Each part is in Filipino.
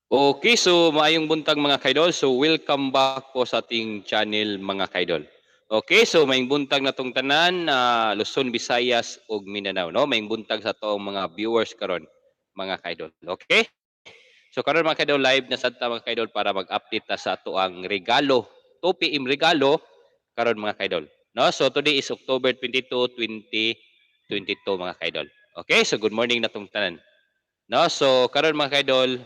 Okay, so maayong buntag mga kaidol. So welcome back po sa ating channel mga kaidol. Okay, so maayong buntag na tong tanan Luzon, Visayas ug Mindanao, no? Maayong buntag sa toong mga viewers karon mga kaidol. Okay? So karon mga kaidol, live na sad ta mga kaidol para mag-update ta sa ato ang regalo, 2 PM regalo karon mga kaidol. No? So today is October 22, 2022 mga kaidol. Okay, so good morning na tong tanan. No? So karon mga kaidol,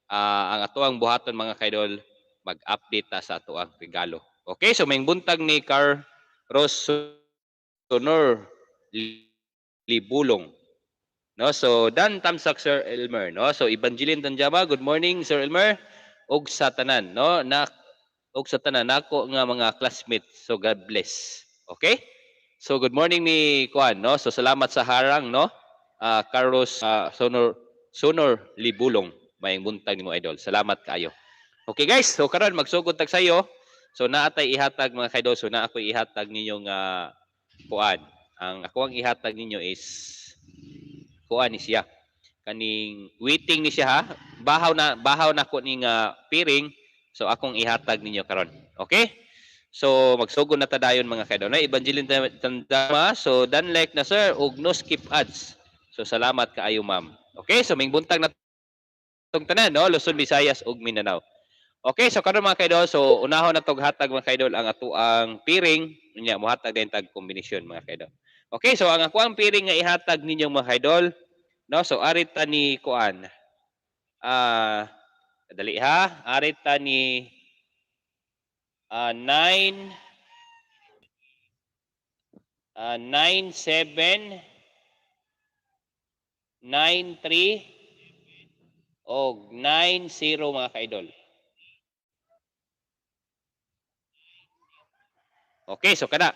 ang atoang buhaton mga kaidol, mag-update ta sa atoang regalo. Okay, so may buntag ni Car Sonor Libulong. No, so Dan Tamsak Sir Elmer, no. So Evangeline Tanjama, good morning Sir Elmer. Og sa tanan, no, og sa tanan nako nga mga classmates. So God bless. Okay? So good morning ni Kuan, no. So salamat sa harang, no. Carlos Sonor Libulong, may buntag nimo idol. Salamat kaayo. Okay guys, so karon magsugod tag sayo. So naatay ihatag mga kaidol, so na ako ihatag ninyong kuan. Ang ako ang ihatag ninyo is kuan ni siya. Kaning waiting ni siya ha. Bahaw na ko ning piring. So akong ihatag ninyo karon. Okay? So magsugod na ta dayon mga kaidol. Na Evangeline Tandama. So done like na sir ug no skip ads. So salamat kaayo ma'am. Okay? So ming buntag na tong tanan no, Luzon, Visayas ug Mindanao. Okay, so karon mga kaidol, so unahon na tog hatag mga kaidol ang ato ang piring, nya mohatag din tag kombinasyon mga kaidol. Okay, so ang ako ang piring nga ihatag ninyong mga kaidol, no? So arita ni kuan. Dali ha. Arita ni 9 97 93 og 90 mga kaidol. Okay, so kada.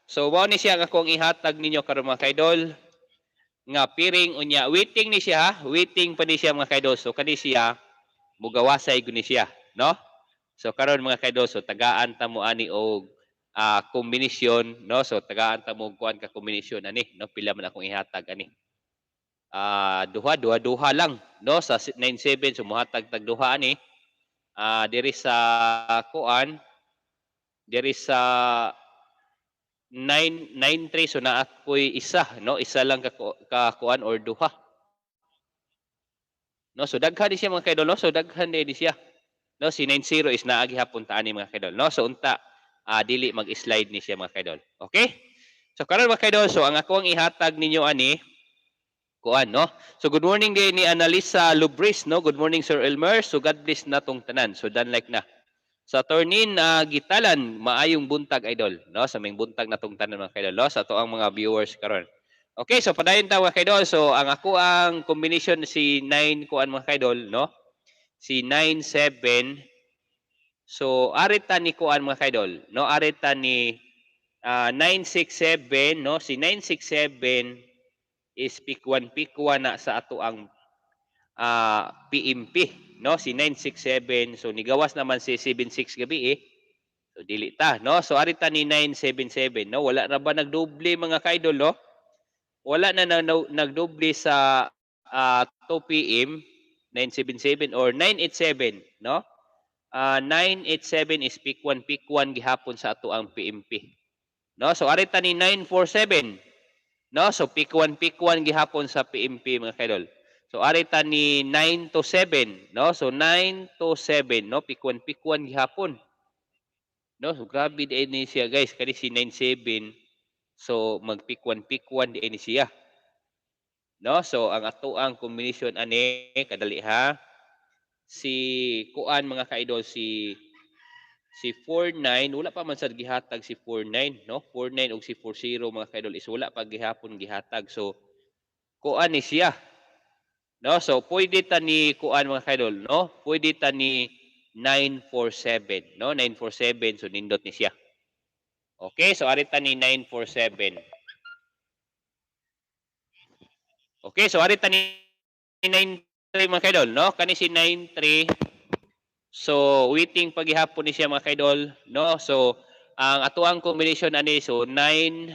So mao ni siya akong ihatag ninyo karon mga kaidol nga piring unya. Waiting ni siya, waiting pa ni siya mga kaidol. So kani siya mugawasay guni siya, no? So karon mga kaidol, so tagaan ta mo ani og kombinasyon, no? So tagaan ta mo kuan ka kombinasyon ani, no? Pila man akong ihatag ani. Duha lang, no? Sa 97 so mohatag tag duha ani. Diri sa kuan, diri sa 993 so naa ko'y isa, no? Isa lang ka kuan or duha. No, so daghan ni siya mga kaidol, no? So daghan ni siya. No, si 90 is naagi hapon ta ani mga kaidol, no? So unta dili mag-slide ni siya mga kaidol. Okay? So karon mga kaidol, so ang ako ang ihatag ninyo ani kuan, no? So good morning din ni Analisa Lubris, no? Good morning Sir Elmer. So God bless na tong tanan. So done like na. Sa Tornin Gitalan, maayong buntag idol, no? Sa may buntag na tong tanan mga kaidol, no? Sa to ang mga viewers karon. Okay, so padayon ta mga kaidol. So ang ako ang combination si 9 kuan mga kaidol, no? Si 97. So arita ni kuan mga kaidol, no? Arita ni 967, no? Si 967 is pick 1 na sa ato ang PMP, no? Si 967, so nigawas naman si 76 gabi eh. So dili ta, no? So arita ni 977, no? Wala na ba nagdoble mga kaidol, no? Wala na, nagdoble sa 2 PM 977 or 987, no? 987 is pick 1 gihapon sa ato ang PMP. No? So arita ni 947, no? So pick 1 gihapon sa PMP mga kaidol. So arita ni 9 to 7, no? So 9 to 7, no? Pick 1 gihapon. No? So grabe din ni siya guys, kani si 97. So mag pick 1 din ni siya. No? So ang ato ang combination ani kadali ha. Si kuan mga kaidol, si 49 wala pa man sad gihatag si 49, no? 49 ug si 40 mga kaidol is wala pa gihapon gihatag. So kuan ni siya, no? So pwede ta ni kuan mga kaidol, no? Pwede ta ni 947, no? 947 so nindot ni siya. Okay, so arita ni 947. Okay, so arita ni 93 mga kaidol, no? Kani si 93. So waiting paghihapon ni siya mga kaidol, no? So ang ato ang combination ani so 9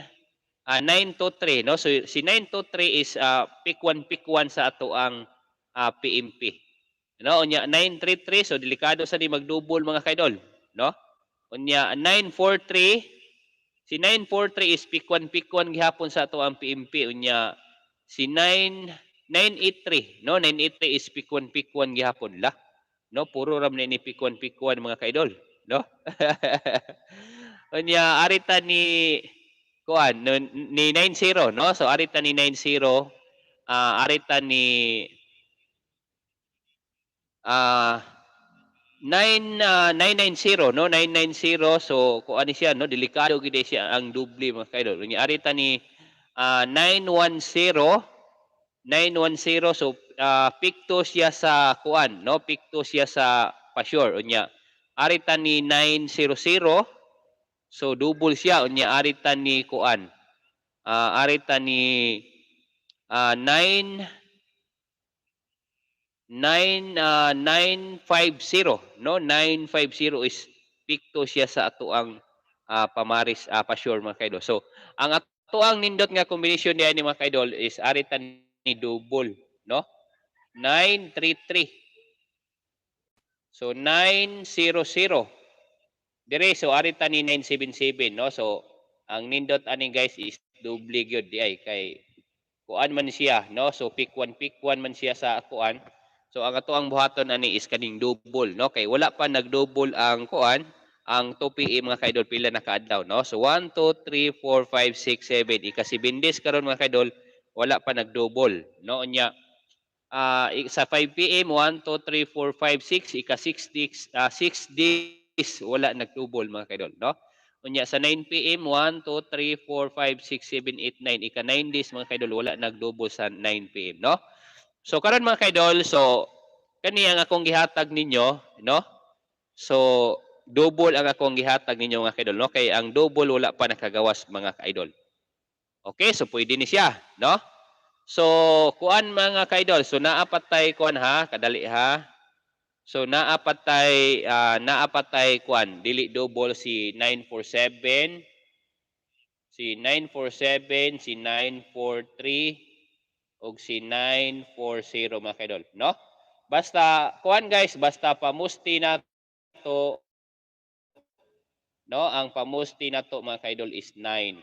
to 3, no? So si 9 to 3 is pick 1 sa ato ang PMP. No, unya 933 so delikado sa ni mag-double mga kaidol, no? Unya 943 si 943 is pikwan gihapon sa ato ang PMP unya si 983 no 983 is pikwan gihapon la no puro ram na ni pikwan mga kaidol no. Unya arita ni kuan no, ni 90 no so arita ni 90 arita ni ah 990 no 990 so kung ano siya no delikado gid siya ang doble mga kaidol unya arita ni 910 so pikto siya sa kuan no pikto siya sa pa-sure unya arita ni 900 so double siya unya arita ni kuan arita ni 950 no 950 is pikto siya sa ato ang pamaris pa-sure mga kaidol. So ang ato ang nindot nga combination niya ni mga kaidol is arita ni double no 933. So 900 dire so arita ni 977 no. So ang nindot ani guys is double gyud di ay kay kuan man siya no. So pick one man siya sa kuan. So ang ato ang buhaton ani is kaning double no kay wala pa nag-double ang kuan ang 2 PM mga kaidol pila na kaadlaw no. So 1 2 3 4 5 6 7 ika-7 days karon mga kaidol wala pa nag-double no unya sa 5 PM 1 2 3 4 5 6 ika-6 days 6 days wala nag-double mga kaidol no. Unya sa 9 PM 1 2 3 4 5 6 7 8 9 ika-9 days mga kaidol wala nag-double sa 9 PM no. So karon mga kaidol, so kani ang akong gihatag ninyo, no? So double ang akong gihatag ninyo mga kaidol, no? Kay ang double wala pa nakagawas mga kaidol. Okay, so pwede ni siya, no? So kuan mga kaidol, so naapatay kuan ha, kadali ha. So naapatay kuan, dili double si 947, si 947, si 943 og si 940 mga kaidol, no? Basta kuan guys, basta pamusti na to no, ang pamusti na to mga kaidol is 9.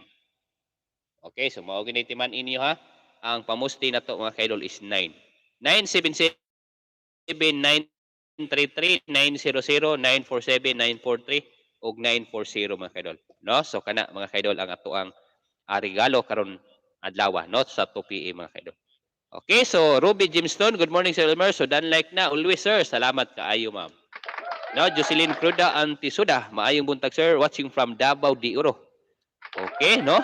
Okay, so mao gini timan inyo ha. Ang pamusti na to mga kaidol is 9. 977 933 900 947 943 og 940 mga kaidol, no? So kana mga kaidol ang ato ang regalo karon adlaw no sa 2 PM mga kaidol. Okay, so Ruby Jimstone, good morning Sir Elmer. So done like na, always sir. Salamat kaayo ma'am. No, Jocelyn Cruda Antisuda, maayong buntag sir, watching from Davao de Oro. Okay, no?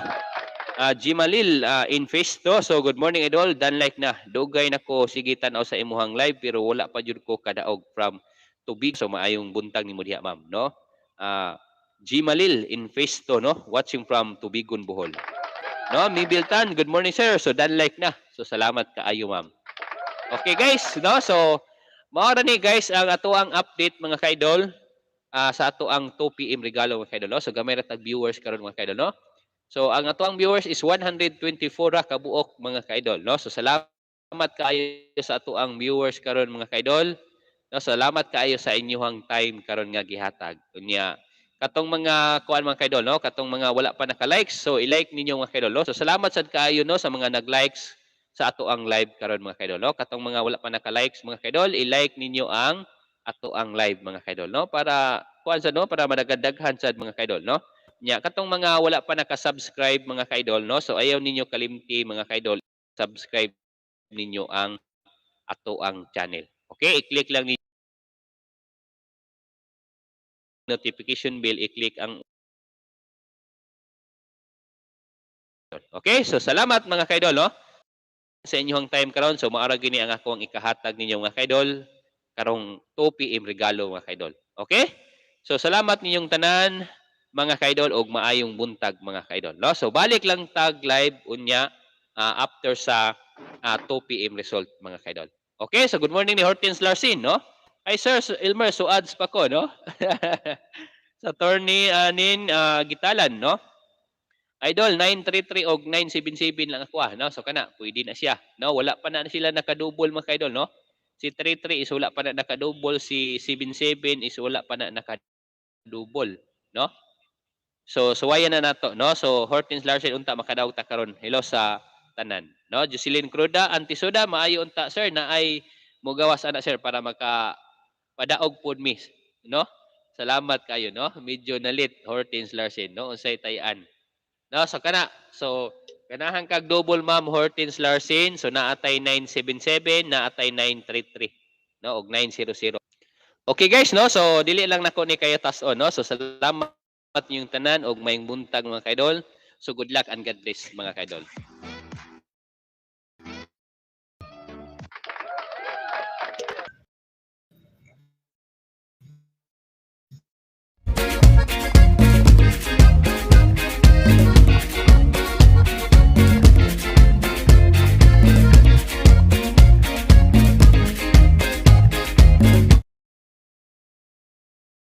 Jimalil Infesto, so good morning idol, done like na. Dugay na ko sige tanaw sa imuhang live pero wala pa jud ko kadaog from tubig. So maayong buntag nimo diha ma'am, no? Jimalil Infesto, no? Watching from Tubigon, Bohol. No, Mibiltan, good morning sir. So done like na. So salamat kaayo ma'am. Okay guys, no? So mao ra ni guys ang ato ang update mga kaidol sa ato ang 2 PM regalo mga kaidol. No? So gamay ra tag viewers karon mga kaidol, no? So ang ato ang viewers is 124 ra kabuok mga kaidol, no? So salamat kaayo sa ato ang viewers karon mga kaidol. No, salamat kaayo sa inyong time karon nga gihatag. Unya katong mga kuan mga kaidol no katong mga wala pa naka-likes so i-like ninyo mga kaidol no? So salamat sad kaayo no sa mga nag-likes sa ato ang live karon mga kaidol no katong mga wala pa naka-likes mga kaidol i-like ninyo ang ato ang live mga kaidol no para kuan sad no para madaghan sad mga kaidol no nya katong mga wala pa naka-subscribe mga kaidol no so ayaw ninyo kalimti mga kaidol subscribe ninyo ang ato ang channel. Okay, i-click lang ninyo notification bell, i-click ang okay, so salamat mga kaidol no sa inyong time karon. So maara gini ang akong ikahatag ninyo mga kaidol karong 2 PM regalo mga kaidol. Okay? So salamat ninyong tanan mga kaidol og maayong buntag mga kaidol. No? So balik lang tag live unya after sa 2 PM result mga kaidol. Okay, so good morning ni Hortense Larsin, no? Ay sir, Elmer, so ads pa ko, no? Sa attorney nin Gitalan, no? Idol 933 og 977 lang ako no. So kana pwede na siya, no? Wala pa na sila naka-double mga idol, no? Si 33 is wala pa na naka-double, si 77 is wala pa na naka-double, no? So suwayan na nato, no? So Hortens Larsen unta makadaog ta karon. Hello sa tanan, no? Jocelyn Cruda, Antisuda, maayo unta sir na ay mogawas ana sir para maka padaog pod mi, no? Salamat kayo, no? Medyo nalit Hortens Larsen, no? Unsay tay-an. No, so kana. So ganahan kag double ma'am Hortens Larsen, so naatay 977, naatay 933, no? Og 900. Okay guys, no? So dili lang nako ni kayo tas-on, no? So salamat yung tanan og mayong buntag mga kaidol. So good luck and God bless mga kaidol.